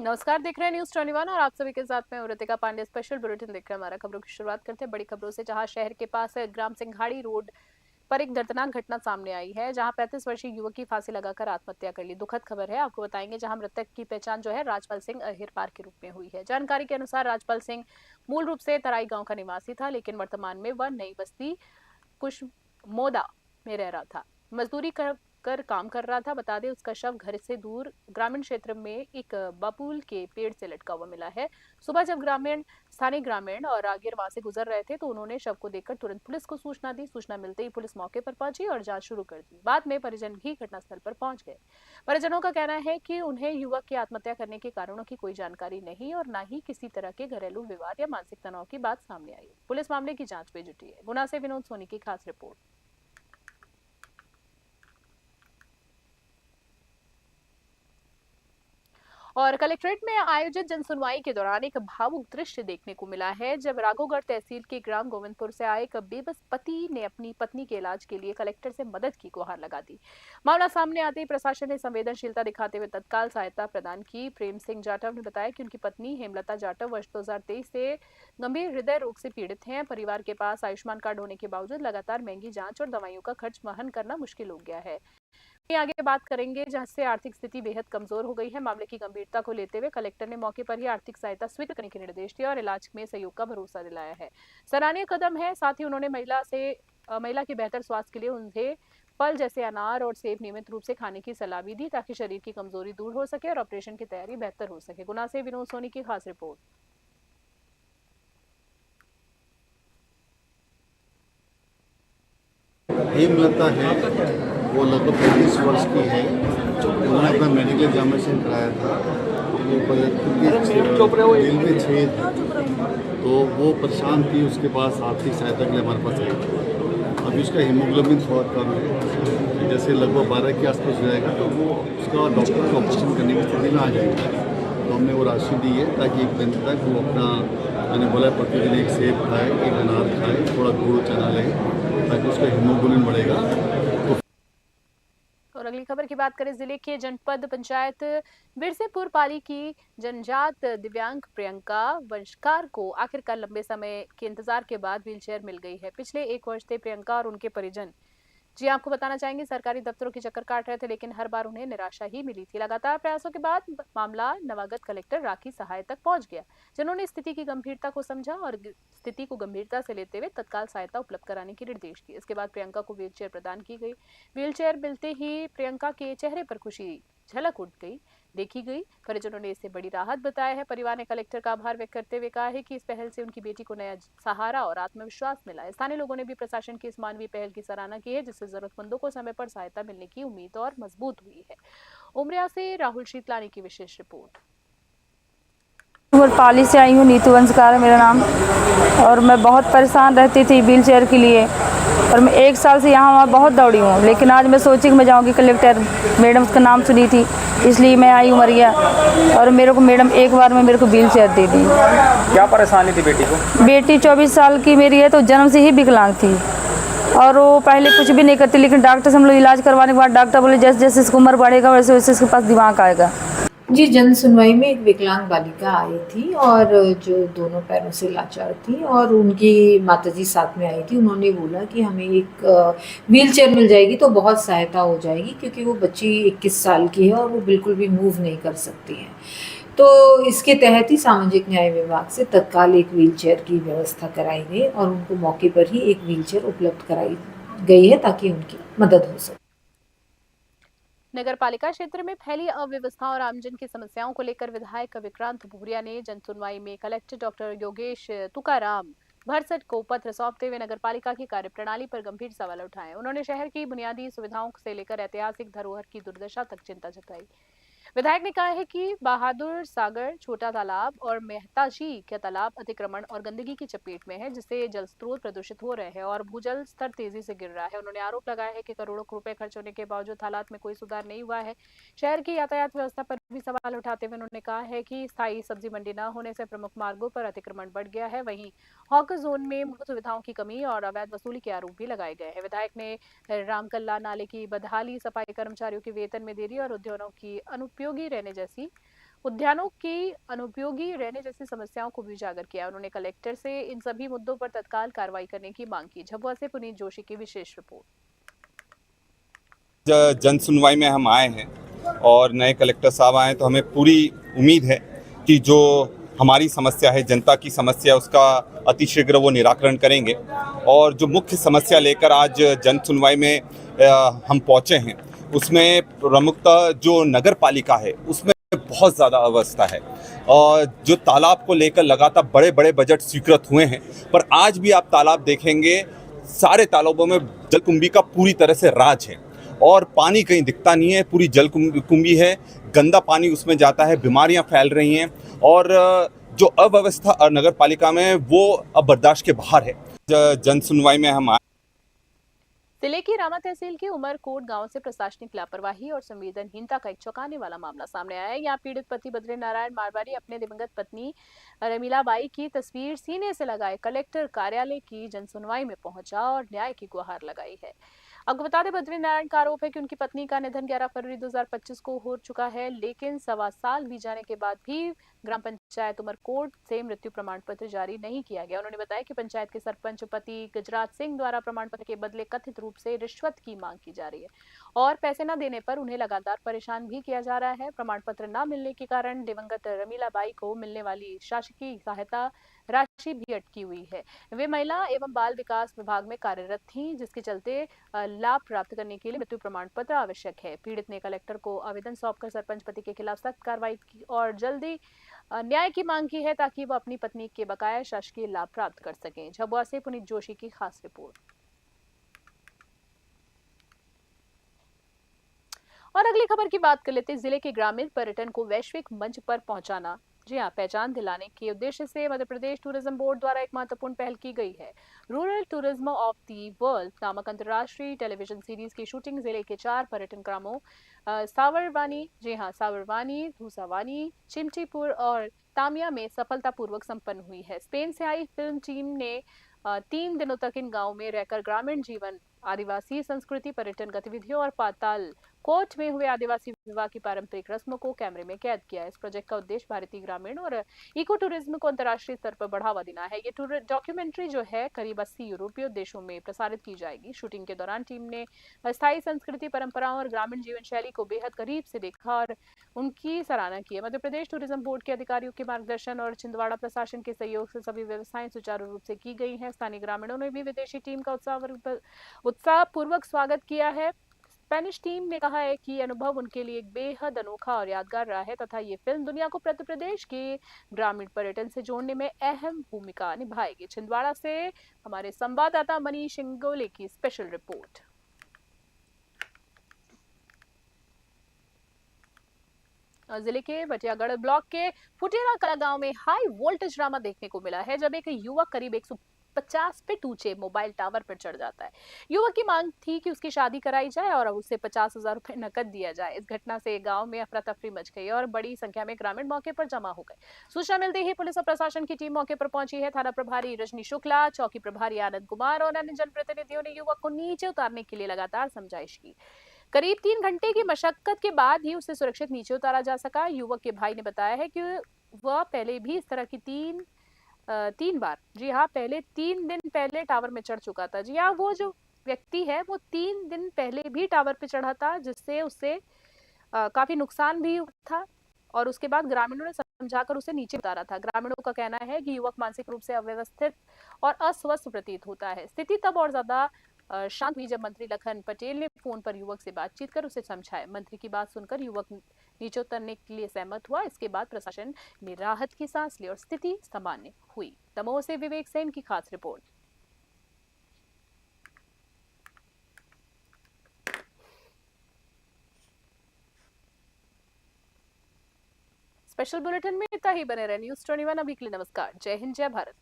नमस्कार, देख रहे हैं न्यूज़ 21 और आप सभी के साथ में ऋतिका पांडे। स्पेशल बुलेटिन देख रहे हैं। हमारा खबरों की शुरुआत करते हैं बड़ी खबरों से, जहां शहर के पास ग्राम सिंघाड़ी रोड पर एक दर्दनाक घटना सामने आई है, जहां 35 वर्षीय युवक की फांसी लगाकर आत्महत्या कर ली। दुखद खबर है, आपको बताएंगे, जहां मृतक की पहचान जो है राजपाल सिंह अहिरपार के रूप में हुई है। जानकारी के अनुसार राजपाल सिंह मूल रूप से तराई गांव का निवासी था, लेकिन वर्तमान में वह नई बस्ती कुछ मोदा में रह रहा था। मजदूरी कर काम कर रहा था। बता दें, उसका शव घर से दूर ग्रामीण क्षेत्र में एक बबूल के पेड़ से लटका हुआ मिला है। सुबह जब स्थानीय ग्रामीण और राहगीर वहां से गुजर रहे थे, तो उन्होंने शव को देखकर तुरंत पुलिस को सूचना दी। सूचना मिलते ही पुलिस मौके पर पहुंची और जांच शुरू कर दी। बाद में परिजन भी घटनास्थल पर पहुंच गए। परिजनों का कहना है कि उन्हें युवक की आत्महत्या करने के कारणों की कोई जानकारी नहीं और न ही किसी तरह के घरेलू विवाद या मानसिक तनाव की बात सामने आई। पुलिस मामले की जांच में जुटी है। गुना से विनोद सोनी की खास रिपोर्ट। और कलेक्ट्रेट में आयोजित जनसुनवाई के दौरान एक भावुक दृश्य देखने को मिला है, जब राघोगढ़ तहसील के ग्राम गोविंदपुर से आए एक बेबस पति ने अपनी पत्नी के इलाज के लिए कलेक्टर से मदद की गुहार लगा दी। मामला सामने आते ही प्रशासन ने संवेदनशीलता दिखाते हुए तत्काल सहायता प्रदान की। प्रेम सिंह जाटव ने बताया कि उनकी पत्नी हेमलता जाटव वर्ष 2023 से गंभीर हृदय रोग से पीड़ित हैं। परिवार के पास आयुष्मान कार्ड होने के बावजूद लगातार महंगी जांच और दवाइयों का खर्च वहन करना मुश्किल हो गया है। आगे बात करेंगे, जहां से आर्थिक स्थिति बेहद कमजोर हो गई है। मामले की गंभीरता को लेते हुए कलेक्टर ने मौके पर ही आर्थिक सहायता स्वीकृत करने के निर्देश दिए और इलाज में सहयोग का भरोसा दिलाया है। सराहनीय कदम है। साथ ही उन्होंने महिला के बेहतर स्वास्थ्य के लिए उन्हें फल जैसे अनार और सेब नियमित रूप से खाने की सलाह भी दी, ताकि शरीर की कमजोरी दूर हो सके और ऑपरेशन की तैयारी बेहतर हो सके। गुना से विनोद सोनी की खास रिपोर्ट। हेमलता है, वो लगभग 35 वर्ष की है। उन्होंने अपना मेडिकल एग्जामिनेशन कराया था, क्योंकि दिल में छेद है, तो वो परेशान थी। उसके पास आर्थिक सहायता के लिए हमारे पास आई। अभी उसका हीमोग्लोबिन थोड़ा कम है, जैसे लगभग 12 के आसपास हो जाएगा तो वो उसका डॉक्टर का ऑपरेशन करने की स्थिति में आ जाएगी। तो हमने वो राशि दी है ताकि एक दिन तक वो अपना, मैंने बोला प्रतिदिन एक सेब खाए, एक अनार खाए, थोड़ा गुड़ चना ले, ताकि उसका हीमोग्लोबिन बढ़ेगा। और अगली खबर की बात करें, जिले के जनपद पंचायत बिरसेपुर पाली की जनजात दिव्यांग प्रियंका वंशकार को आखिरकार लंबे समय के इंतजार के बाद व्हीलचेयर मिल गई है। पिछले 1 वर्ष से प्रियंका और उनके परिजन, जी आपको बताना चाहेंगे, सरकारी दफ्तरों की चक्कर काट रहे थे, लेकिन हर बार उन्हें निराशा ही मिली थी। लगातार प्रयासों के बाद मामला नवागत कलेक्टर राखी सहाय तक पहुंच गया, जिन्होंने स्थिति की गंभीरता को समझा और स्थिति को गंभीरता से लेते हुए तत्काल सहायता उपलब्ध कराने के निर्देश दिए। इसके बाद प्रियंका को व्हीलचेयर प्रदान की गई। व्हीलचेयर मिलते ही प्रियंका के चेहरे पर खुशी झलक उठ गई देखी गई। परिजनों ने इसे बड़ी राहत बताया है। परिवार ने कलेक्टर का आभार व्यक्त करते हुए कहा है कि इस पहल से उनकी बेटी को नया सहारा और आत्मविश्वास मिला है। स्थानीय लोगों ने भी प्रशासन की इस मानवीय पहल की सराहना की है, जिससे जरूरतमंदों को समय पर सहायता मिलने की उम्मीद और मजबूत हुई है। उमरिया से राहुल शीतलानी की विशेष रिपोर्ट। पाली से आई हूँ, नीतू वंशकार है मेरा नाम। और मैं बहुत परेशान रहती थी व्हील चेयर के लिए, और मैं 1 साल से यहाँ वहाँ बहुत दौड़ी हूँ, लेकिन आज मैं सोची कि मैं जाऊँगी। कलेक्टर मैडम का नाम सुनी थी, इसलिए मैं आई उमरिया, और मेरे को मैडम एक बार में मेरे को व्हील चेयर दे दी। क्या परेशानी थी बेटी को? बेटी 24 साल की मेरी है, तो जन्म से ही विकलांग थी, और वो पहले कुछ भी नहीं करती, लेकिन डॉक्टर से हम लोग इलाज करवाने के बाद डॉक्टर बोले जैसे जैसे इसकी उम्र बढ़ेगा वैसे वैसे इसके पास दिमाग आएगा। जी, जन सुनवाई में एक विकलांग बालिका आई थी और जो दोनों पैरों से लाचार थी, और उनकी माताजी साथ में आई थी। उन्होंने बोला कि हमें एक व्हीलचेयर मिल जाएगी तो बहुत सहायता हो जाएगी, क्योंकि वो बच्ची 21 साल की है और वो बिल्कुल भी मूव नहीं कर सकती है। तो इसके तहत ही सामाजिक न्याय विभाग से तत्काल एक व्हीलचेयर की व्यवस्था कराई गई और उनको मौके पर ही एक व्हीलचेयर उपलब्ध कराई गई है, ताकि उनकी मदद हो सके। नगर पालिका क्षेत्र में फैली अव्यवस्था और आमजन की समस्याओं को लेकर विधायक विक्रांत भूरिया ने जनसुनवाई में कलेक्टर डॉक्टर योगेश तुकाराम भरसट को पत्र सौंपते हुए नगर पालिका की कार्यप्रणाली पर गंभीर सवाल उठाए। उन्होंने शहर की बुनियादी सुविधाओं से लेकर ऐतिहासिक धरोहर की दुर्दशा तक चिंता जताई। विधायक ने कहा है कि बहादुर सागर, छोटा तालाब और मेहताजी का तालाब अतिक्रमण और गंदगी की चपेट में है, जिससे जल स्रोत प्रदूषित हो रहे हैं और भूजल स्तर तेजी से गिर रहा है। उन्होंने आरोप लगाया है कि करोड़ों रुपए खर्च होने के बावजूद हालात में कोई सुधार नहीं हुआ है। शहर की यातायात व्यवस्था पर भी सवाल उठाते हुए उन्होंने कहा है कि स्थायी सब्जी मंडी न होने से प्रमुख मार्गों पर अतिक्रमण बढ़ गया है। वहीं हॉकर जोन में मूल सुविधाओं की कमी और अवैध वसूली के आरोप भी लगाए गए हैं। विधायक ने रामकल्ला नाले की बदहाली, सफाई कर्मचारियों के वेतन में देरी और उद्यानों की अनुपयोगी रहने जैसी उद्यानों की अनुपयोगी रहने जैसी समस्याओं को भी उजागर किया। उन्होंने कलेक्टर से इन सभी मुद्दों पर तत्काल कार्रवाई करने की मांग की। झाबुआ से पुनीत जोशी की विशेष रिपोर्ट। जन सुनवाई में हम आए हैं और नए कलेक्टर साहब आए तो हमें पूरी उम्मीद है कि जो हमारी समस्या है, जनता की समस्या, उसका अतिशीघ्र वो निराकरण करेंगे। और जो मुख्य समस्या लेकर आज जन सुनवाई में हम पहुंचे हैं, उसमें प्रमुखतः जो नगर पालिका है उसमें बहुत ज़्यादा अव्यवस्था है। और जो तालाब को लेकर लगातार बड़े बड़े बजट स्वीकृत हुए हैं, पर आज भी आप तालाब देखेंगे, सारे तालाबों में जलकुंभी का पूरी तरह से राज है और पानी कहीं दिखता नहीं है। पूरी जलकुंभी है, गंदा पानी उसमें जाता है, बीमारियां फैल रही हैं और जो अव्यवस्था नगर पालिका में वो अब बर्दाश्त के बाहर है। जन सुनवाई में हम जिले की रामा तहसील के उमरकोट गांव से प्रशासनिक लापरवाही और संवेदनहीनता का एक चौंकाने वाला मामला सामने आया है। यहाँ पीड़ित पति बद्री नारायण मारवाड़ी अपने दिवंगत पत्नी रमीलाबाई की तस्वीर सीने से लगाए कलेक्टर कार्यालय की जनसुनवाई में पहुंचा और न्याय की गुहार लगाई है। आपको बता दें, बद्री नारायण का आरोप है कि उनकी पत्नी का निधन 11 फरवरी 2025 को हो चुका है, लेकिन 1.25 साल बीत जाने के बाद भी ग्राम पंचायत उमरकोट से मृत्यु प्रमाण पत्र जारी नहीं किया गया। उन्होंने बताया कि पंचायत के सरपंच पति गजराज सिंह द्वारा प्रमाण पत्र के बदले कथित रूप से रिश्वत की मांग की जा रही है और पैसे न देने पर उन्हें लगातार परेशान भी किया जा रहा है। प्रमाण पत्र न मिलने के कारण दिवंगत रमीलाबाई को मिलने वाली शासकीय सहायता राशि भी अटकी हुई है। वे महिला एवं बाल विकास विभाग में कार्यरत थीं, जिसके चलते लाभ प्राप्त करने के लिए मृत्यु प्रमाण पत्र आवश्यक है। पीड़ित ने कलेक्टर को आवेदन सौंपकर सरपंच पति के खिलाफ सख्त कार्रवाई की और जल्दी न्याय की मांग की है, ताकि वो अपनी पत्नी के बकाया शासकीय लाभ प्राप्त कर सकें। झाबुआ से पुनीत जोशी की खास रिपोर्ट। और अगली खबर की बात कर लेते हैं। जिले के ग्रामीण पर्यटन को वैश्विक मंच पर पहुंचाना, जी हाँ, पहचान दिलाने के उद्देश्य से मध्य प्रदेश टूरिज्म बोर्ड द्वारा एक महत्वपूर्ण पहल की गई है। Rural tourism of the world नामक अंतर्राष्ट्रीय टेलीविजन सीरीज की शूटिंग जिले के 4 पर्यटन ग्रामों सावरवानी, जी हाँ, सावरवानी, धूसावानी, चिमटीपुर और तामिया में सफलतापूर्वक संपन्न हुई है। स्पेन से आई फिल्म टीम ने 3 दिनों तक इन गांवों में रहकर ग्रामीण जीवन, आदिवासी संस्कृति, पर्यटन गतिविधियों और पाताल कोट में हुए आदिवासी विवाह की पारंपरिक रस्मों को कैमरे में कैद किया है। इस प्रोजेक्ट का उद्देश्य भारतीय ग्रामीण और इको टूरिज्म को अंतर्राष्ट्रीय स्तर पर बढ़ावा देना है। ये डॉक्यूमेंट्री जो है करीब 80 यूरोपीय देशों में प्रसारित की जाएगी। शूटिंग के दौरान टीम ने स्थायी संस्कृति, परंपराओं और ग्रामीण जीवन शैली को बेहद करीब से देखा और उनकी सराहना की है। मध्य प्रदेश टूरिज्म बोर्ड के अधिकारियों के मार्गदर्शन और छिंदवाड़ा प्रशासन के सहयोग से सभी व्यवस्थाएं सुचारू रूप से की गई हैं। स्थानीय ग्रामीणों ने भी विदेशी टीम का उत्साहपूर्वक स्वागत किया है। स्पेनिश टीम ने कहा है कि अनुभव उनके लिए एक बेहद अनोखा और यादगार रहा है तथा ये फिल्म दुनिया को मध्य प्रदेश के ग्रामीण पर्यटन से जोड़ने में अहम भूमिका निभाएगी। छिंदवाड़ा से हमारे संवाददाता मनीष इंगोले की स्पेशल रिपोर्ट। जिले के बटियागढ़ ब्लॉक के फुटेरा कला गांव में हाई वोल्टेज ड्रामा देखने को मिला है, जब एक युवक करीब 150 फीट ऊंचे मोबाइल टावर पर चढ़ जाता है। युवक की मांग थी कि उसकी शादी कराई जाए और उसे 50,000 रुपए नकद दिया जाए। इस घटना से गांव में अफरा तफरी मच गई और बड़ी संख्या में ग्रामीण मौके पर जमा हो गए। सूचना मिलते ही पुलिस और प्रशासन की टीम मौके पर पहुंची है। थाना प्रभारी रजनी शुक्ला, चौकी प्रभारी आनंद कुमार और अन्य जनप्रतिनिधियों ने युवक को नीचे उतारने के लिए लगातार समझाइश की। करीब 3 घंटे की मशक्कत के बाद ही उसे सुरक्षित नीचे उतारा जा सका। युवक के भाई ने बताया है कि वह पहले भी इस तरह की तीन बार, जी हाँ, पहले 3 दिन पहले टावर में चढ़ चुका था। जी हाँ, वो जो व्यक्ति है वो 3 दिन पहले भी टावर पे चढ़ा था, जिससे उससे काफी नुकसान भी था और उसके बाद ग्रामीणों ने समझाकर उसे नीचे उतारा था। ग्रामीणों का कहना है कि युवक मानसिक रूप से अव्यवस्थित और अस्वस्थ प्रतीत होता है। स्थिति तब और ज्यादा शांत हुई जब मंत्री लखन पटेल ने फोन पर युवक से बातचीत कर उसे समझाया। मंत्री की बात सुनकर युवक नीचे उतरने के लिए सहमत हुआ। इसके बाद प्रशासन ने राहत की सांस ली और स्थिति सामान्य हुई। दमोह से विवेक सेन की खास रिपोर्ट। स्पेशल बुलेटिन में इतना ही। बने रहे न्यूज़ 21 अभी के लिए। नमस्कार, जय हिंद, जय भारत।